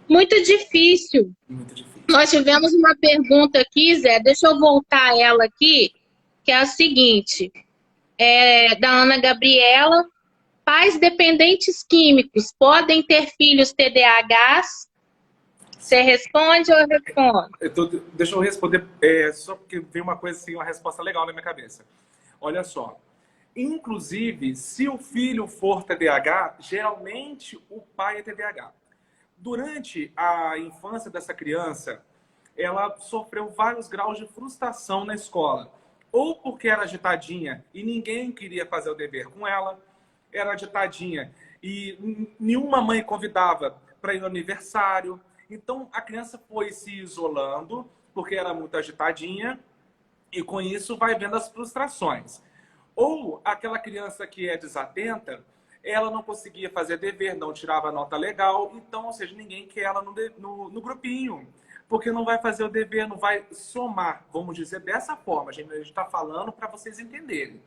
Muito difícil. Muito difícil. Nós tivemos uma pergunta aqui, Zé, deixa eu voltar ela aqui, que é a seguinte, da Ana Gabriela. Pais dependentes químicos podem ter filhos TDAHs? Você responde ou eu respondo? Deixa eu responder, só porque veio uma coisa assim, uma resposta legal na minha cabeça. Olha só. Inclusive, se o filho for TDAH, geralmente o pai é TDAH. Durante a infância dessa criança, ela sofreu vários graus de frustração na escola. Ou porque era agitadinha e ninguém queria fazer o dever com ela, era agitadinha e nenhuma mãe convidava para ir no aniversário. Então a criança foi se isolando porque era muito agitadinha e com isso vai vendo as frustrações. Ou aquela criança que é desatenta, ela não conseguia fazer dever, não tirava nota legal, então, ou seja, ninguém quer ela no grupinho, porque não vai fazer o dever, não vai somar, vamos dizer dessa forma. A gente está falando para vocês entenderem.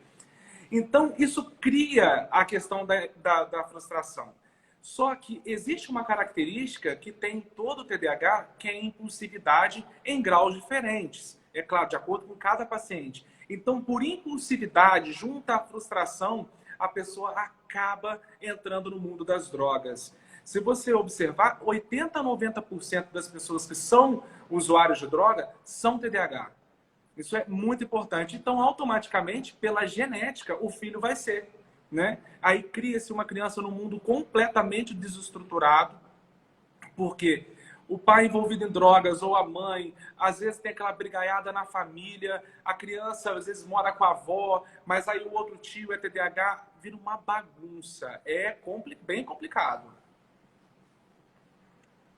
Então, isso cria a questão da frustração. Só que existe uma característica que tem todo o TDAH, que é a impulsividade em graus diferentes. É claro, de acordo com cada paciente. Então, por impulsividade, junto à frustração, a pessoa acaba entrando no mundo das drogas. Se você observar, 80 a 90% das pessoas que são usuários de droga são TDAH. Isso é muito importante. Então, automaticamente, pela genética, o filho vai ser, né? Aí cria-se uma criança num mundo completamente desestruturado, porque o pai envolvido em drogas ou a mãe, às vezes tem aquela brigaiada na família, a criança às vezes mora com a avó, mas aí o outro tio é TDAH, vira uma bagunça. É bem complicado.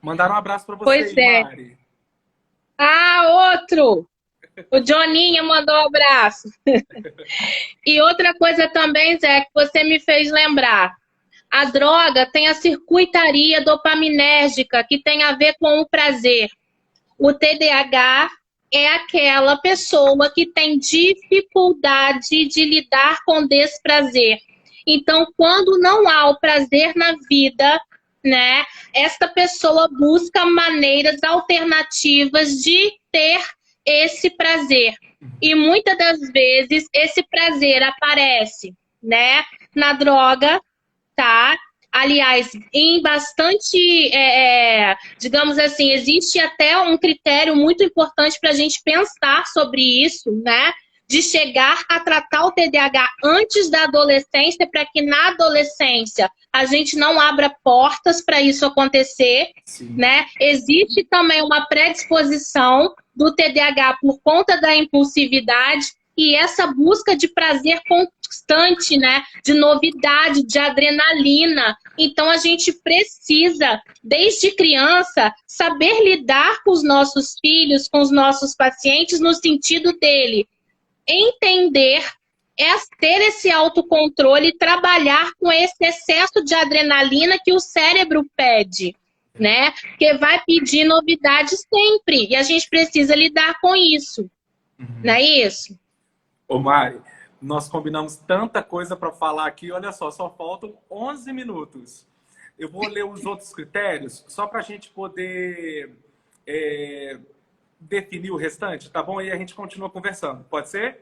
Mandaram um abraço para você Pois aí, é. Mari. Ah, outro! O Joninha mandou um abraço. E outra coisa também, Zé, que você me fez lembrar. A droga tem a circuitaria dopaminérgica, que tem a ver com o prazer. O TDAH é aquela pessoa que tem dificuldade de lidar com desprazer. Então, quando não há o prazer na vida, né, esta pessoa busca maneiras alternativas de ter esse prazer. E muitas das vezes esse prazer aparece, né, na droga, tá? Aliás, em bastante, digamos assim, existe até um critério muito importante para a gente pensar sobre isso, né? De chegar a tratar o TDAH antes da adolescência, para que na adolescência a gente não abra portas para isso acontecer, Sim. né? Existe também uma predisposição do TDAH por conta da impulsividade e essa busca de prazer constante, né? De novidade, de adrenalina. Então, a gente precisa, desde criança, saber lidar com os nossos filhos, com os nossos pacientes, no sentido dele entender, ter esse autocontrole e trabalhar com esse excesso de adrenalina que o cérebro pede, né? Porque vai pedir novidade sempre. E a gente precisa lidar com isso. Não é isso? Ô, Mari, nós combinamos tanta coisa para falar aqui. Olha só faltam 11 minutos. Eu vou ler os outros critérios só para a gente poder definir o restante, tá bom? E a gente continua conversando. Pode ser?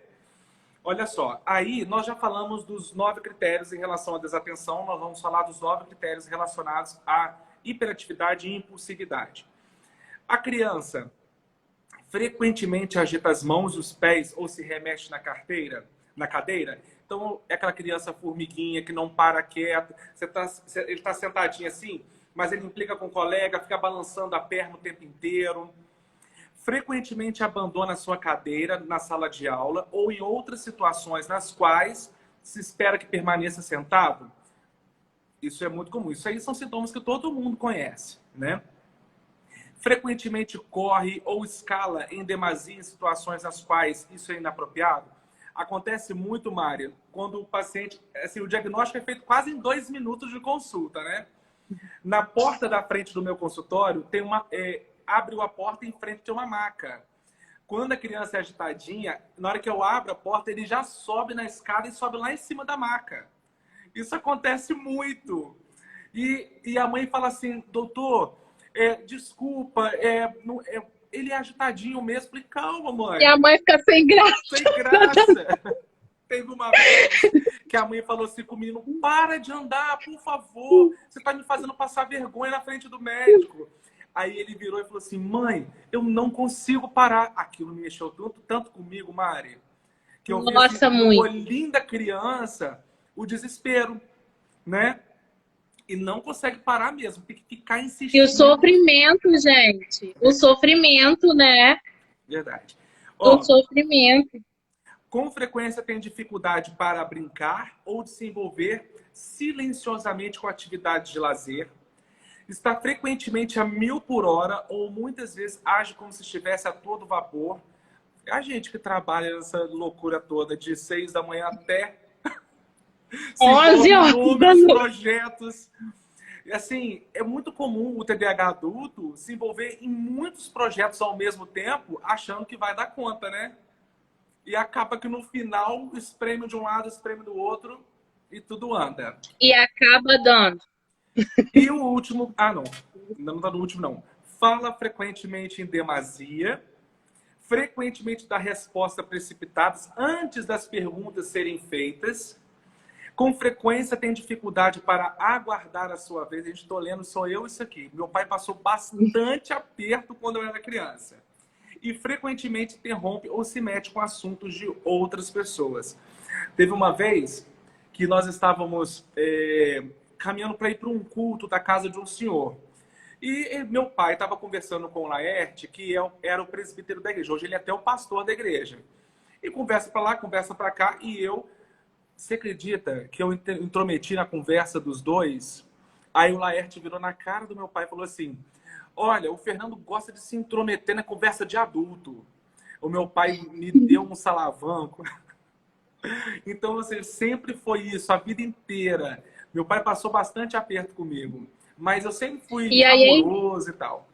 Olha só, aí nós já falamos dos 9 critérios em relação à desatenção, nós vamos falar dos 9 critérios relacionados à hiperatividade e impulsividade. A criança frequentemente agita as mãos e os pés ou se remexe na cadeira. Então, é aquela criança formiguinha que não para quieta. Ele está sentadinho assim, mas ele implica com o colega, fica balançando a perna o tempo inteiro. frequentemente abandona a sua cadeira na sala de aula ou em outras situações nas quais se espera que permaneça sentado. Isso é muito comum. Isso aí são sintomas que todo mundo conhece, né? Frequentemente corre ou escala em demasia em situações nas quais isso é inapropriado. Acontece muito, Mária, quando o paciente... Assim, o diagnóstico é feito quase em 2 minutos de consulta, né? Na porta da frente do meu consultório, tem uma... abre a porta e em frente tem uma maca. Quando a criança é agitadinha, na hora que eu abro a porta, ele já sobe na escada e sobe lá em cima da maca. Isso acontece muito. E a mãe fala assim, doutor, desculpa, ele é agitadinho mesmo. Eu falei, calma, mãe. E a mãe fica sem graça. Sem graça. Teve uma vez que a mãe falou assim comigo, para de andar, por favor. Você está me fazendo passar vergonha na frente do médico. Aí ele virou e falou assim, mãe, eu não consigo parar. Aquilo me mexeu tanto comigo, Mari, que eu vi Nossa, assim, muito. o olhinho da criança, o desespero, né? E não consegue parar mesmo, tem que ficar insistindo. E o sofrimento, gente. O sofrimento, né? Verdade. O sofrimento. Com frequência tem dificuldade para brincar ou de se envolver silenciosamente com atividades de lazer. Está frequentemente a 1000 por hora ou muitas vezes age como se estivesse a todo vapor. A gente que trabalha nessa loucura toda de 6 da manhã até 11 horas. inúmeros projetos. Assim, é muito comum o TDAH adulto se envolver em muitos projetos ao mesmo tempo, achando que vai dar conta, né? E acaba que no final espreme de um lado, espreme do outro e tudo anda. E acaba dando. E o último... Ah, não. Não está no último, não. Fala frequentemente em demasia. Frequentemente dá respostas precipitadas antes das perguntas serem feitas. Com frequência tem dificuldade para aguardar a sua vez. A gente está lendo, sou eu isso aqui. Meu pai passou bastante aperto quando eu era criança. E frequentemente interrompe ou se mete com assuntos de outras pessoas. Teve uma vez que nós estávamos caminhando para ir para um culto da casa de um senhor. E meu pai estava conversando com o Laerte, que era o presbítero da igreja. Hoje ele é até o pastor da igreja. E conversa para lá, conversa para cá. E você acredita que eu intrometi na conversa dos dois? Aí o Laerte virou na cara do meu pai e falou assim, olha, o Fernando gosta de se intrometer na conversa de adulto. O meu pai me deu um salavanco. Então, assim, sempre foi isso, a vida inteira. Meu pai passou bastante aperto comigo. Mas eu sempre fui amoroso e tal.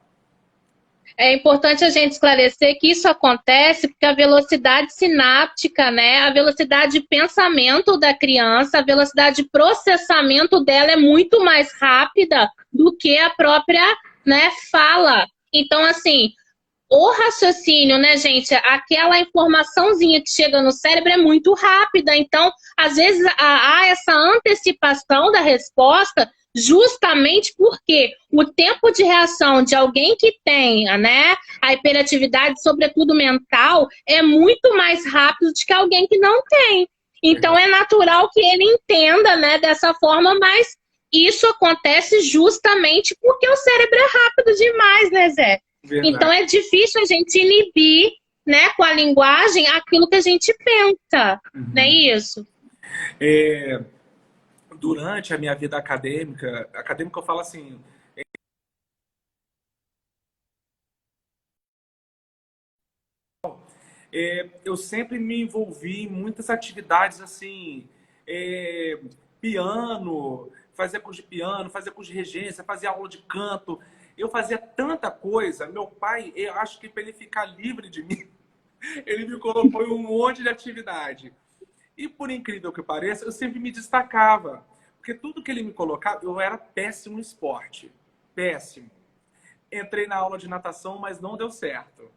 É importante a gente esclarecer que isso acontece porque a velocidade sináptica, né, a velocidade de pensamento da criança, a velocidade de processamento dela é muito mais rápida do que a própria, né, fala. Então, assim, o raciocínio, né, gente, aquela informaçãozinha que chega no cérebro é muito rápida. Então, às vezes, há essa antecipação da resposta justamente porque o tempo de reação de alguém que tenha, né, a hiperatividade, sobretudo mental, é muito mais rápido do que alguém que não tem. Então, é natural que ele entenda, né, dessa forma, mas isso acontece justamente porque o cérebro é rápido demais, né, Zé? Verdade. Então, é difícil a gente inibir, né, com a linguagem aquilo que a gente pensa, não é isso? Durante a minha vida acadêmica eu falo assim, eu sempre me envolvi em muitas atividades assim, piano, fazia curso de piano, fazia curso de regência, fazia aula de canto, eu fazia tanta coisa. Meu pai, eu acho que para ele ficar livre de mim, ele me colocou em um monte de atividade. E por incrível que pareça, eu sempre me destacava. Porque tudo que ele me colocava, eu era péssimo no esporte. Péssimo. Entrei na aula de natação, mas não deu certo.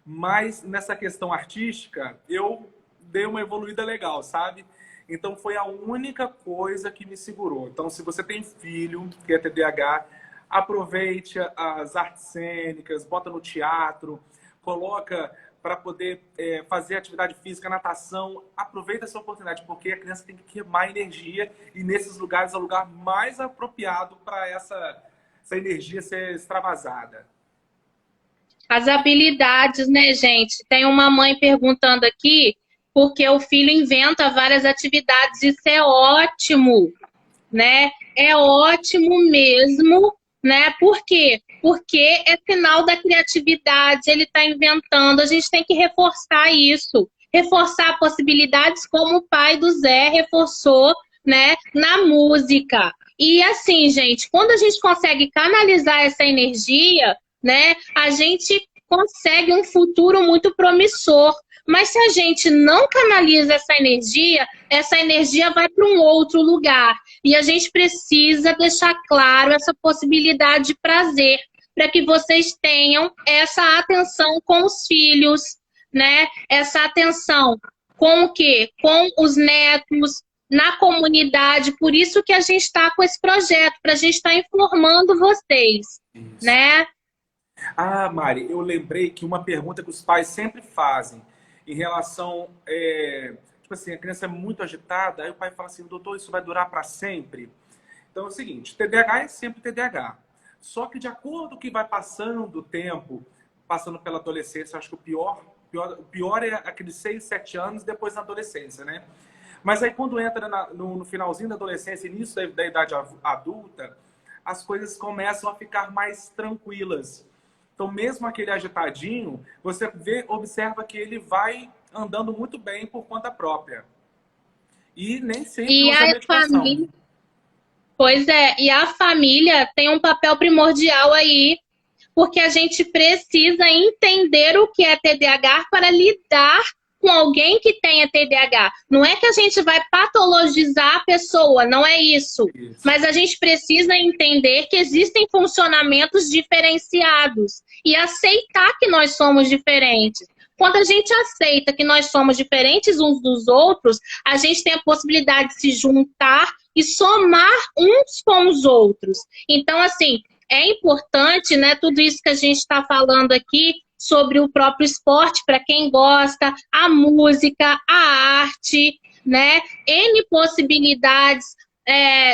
Mas nessa questão artística, eu dei uma evoluída legal, sabe? Então foi a única coisa que me segurou. Então, se você tem filho que é TDAH, aproveite as artes cênicas, bota no teatro, coloca para poder fazer atividade física, natação. Aproveita essa oportunidade, porque a criança tem que queimar energia e nesses lugares é o lugar mais apropriado para essa energia ser extravasada. As habilidades, né, gente? Tem uma mãe perguntando aqui porque o filho inventa várias atividades. Isso é ótimo, né? É ótimo mesmo, né? Por quê? Porque é sinal da criatividade, ele está inventando, a gente tem que reforçar isso, reforçar possibilidades como o pai do Zé reforçou, né, na música. E assim, gente, quando a gente consegue canalizar essa energia, né, a gente consegue um futuro muito promissor. Mas se a gente não canaliza essa energia vai para um outro lugar. E a gente precisa deixar claro essa possibilidade de prazer, para que vocês tenham essa atenção com os filhos, né? Essa atenção com o quê? Com os netos, na comunidade. Por isso que a gente está com esse projeto, para a gente estar informando vocês, Isso. né? Ah, Mari, eu lembrei que uma pergunta que os pais sempre fazem em relação, tipo assim, a criança é muito agitada, aí o pai fala assim, doutor, isso vai durar para sempre? Então é o seguinte, TDAH é sempre TDAH. Só que de acordo com o que vai passando o tempo, passando pela adolescência, acho que o pior é aqueles 6, 7 anos depois na adolescência, né? Mas aí quando entra no finalzinho da adolescência, início da idade adulta, as coisas começam a ficar mais tranquilas. Então, mesmo aquele agitadinho, você observa que ele vai andando muito bem por conta própria. E nem sempre usa medicação. Pois é, e a família tem um papel primordial aí, porque a gente precisa entender o que é TDAH para lidar com alguém que tenha TDAH. Não é que a gente vai patologizar a pessoa, não é isso. Mas a gente precisa entender que existem funcionamentos diferenciados e aceitar que nós somos diferentes. Quando a gente aceita que nós somos diferentes uns dos outros, a gente tem a possibilidade de se juntar e somar uns com os outros. Então, assim, é importante, né, tudo isso que a gente está falando aqui sobre o próprio esporte, para quem gosta, a música, a arte, né, N possibilidades,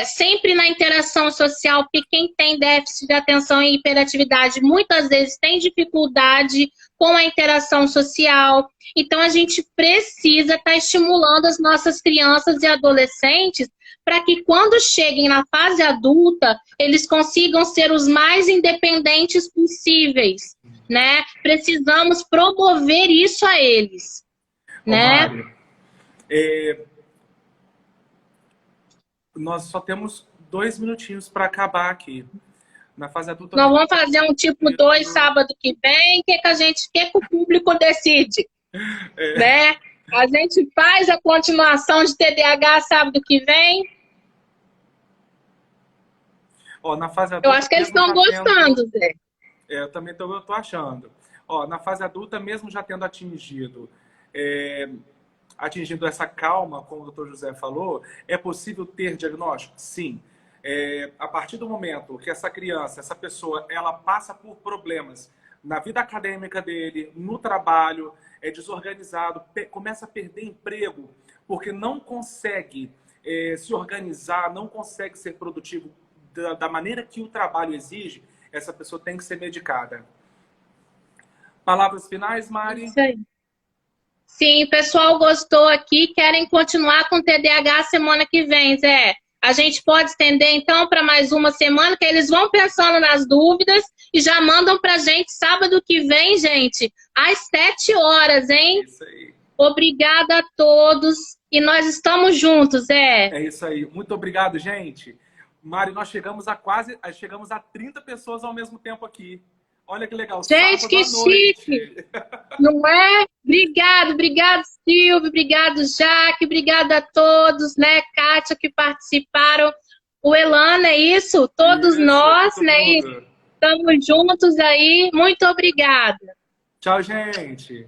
sempre na interação social, porque quem tem déficit de atenção e hiperatividade muitas vezes tem dificuldade com a interação social. Então, a gente precisa estar estimulando as nossas crianças e adolescentes para que quando cheguem na fase adulta, eles consigam ser os mais independentes possíveis, né? Precisamos promover isso a eles, né? Mário, nós só temos 2 minutinhos para acabar aqui. Na fase adulta... Nós vamos fazer um tipo 2 sábado que vem, que o público decide, né? A gente faz a continuação de TDAH sábado que vem. Ó, na fase adulta, eu acho que eles estão gostando, Zé. Eu também tô achando. Ó, na fase adulta, mesmo já tendo atingido essa calma, como o doutor José falou, é possível ter diagnóstico? Sim. A partir do momento que essa criança, essa pessoa, ela passa por problemas na vida acadêmica dele, no trabalho, é desorganizado, começa a perder emprego, porque não consegue se organizar, não consegue ser produtivo da maneira que o trabalho exige, essa pessoa tem que ser medicada. Palavras finais, Mari? Isso aí. Sim, o pessoal gostou aqui, querem continuar com TDAH semana que vem, Zé. A gente pode estender, então, para mais uma semana, que eles vão pensando nas dúvidas e já mandam para a gente sábado que vem, gente, às 7 horas, hein? Isso aí. Obrigada a todos e nós estamos juntos, Zé. É isso aí. Muito obrigado, gente. Mari, nós chegamos a 30 pessoas ao mesmo tempo aqui. Olha que legal. Gente, que chique! Não é? Obrigado, Silvio, obrigado, Jaque, obrigado a todos, né? Kátia, que participaram. O Elana, é isso? Todos nós, né? Estamos juntos aí. Muito obrigada. Tchau, gente.